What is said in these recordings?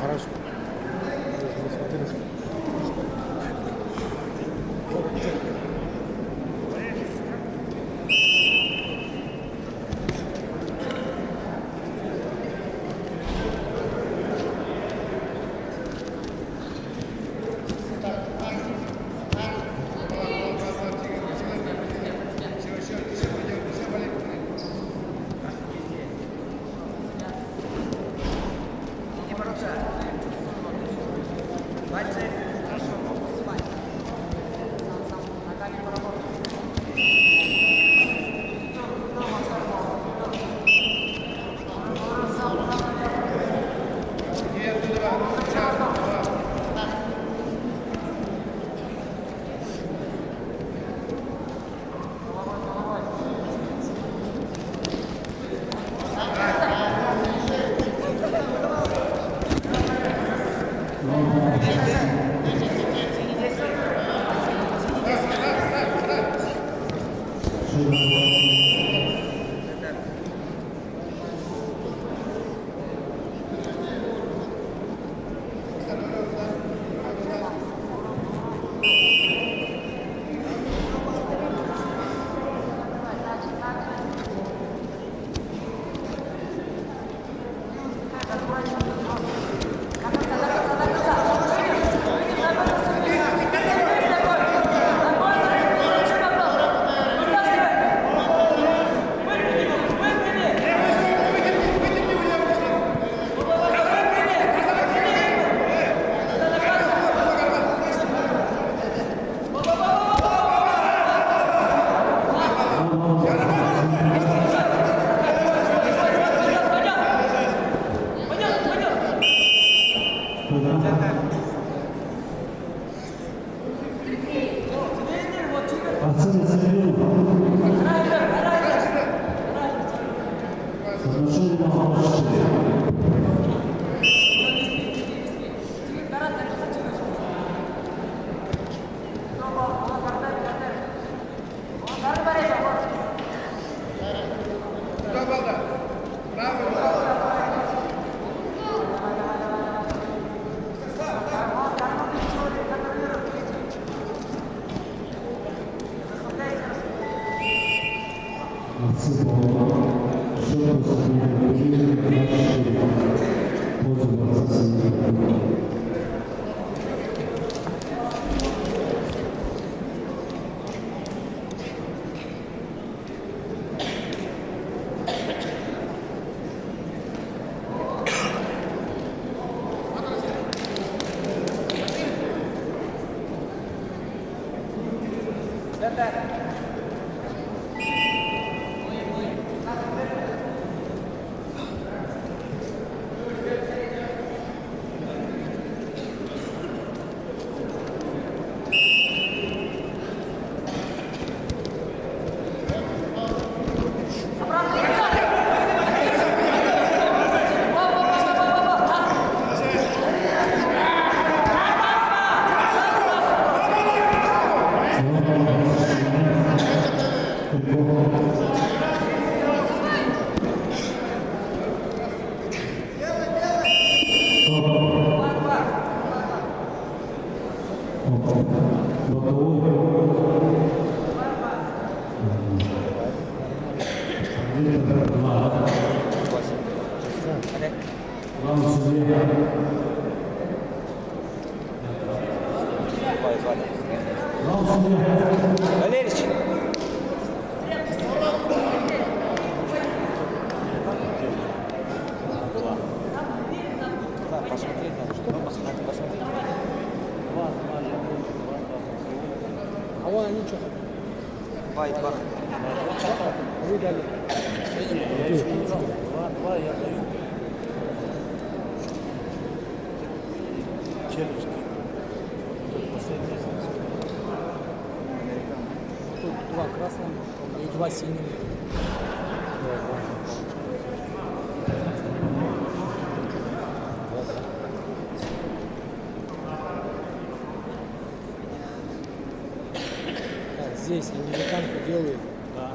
Хорошо. Валерич. Да, посмотреть надо, что посмотреть. Два, А вон они что? два и два. Вы дали. Я еще не знал. Два я даю. Челюсть. Последний. Тут два красных и два синих. Так, здесь американку делают. Да.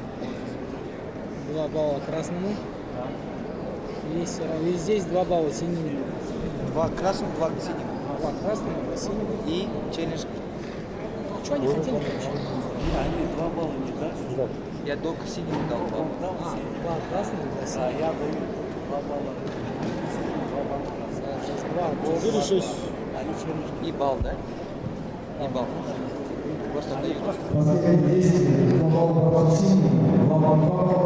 2 балла красному. Да. И здесь 2 балла синему. 2 красных, 2 синих. 2 красных, 2 синих. И челлендж. А что они хотели вообще? Они 2 балла не дали. Я только синих дал балл. Он дал А, все. 2 красных, 2 А синих. я даю 2 балла. 2 балла красных. 2, 4, 6. Они челлендж. И балл, да? И балл. Просто дают. Последнее действие. 2 балла против синих, 2 балла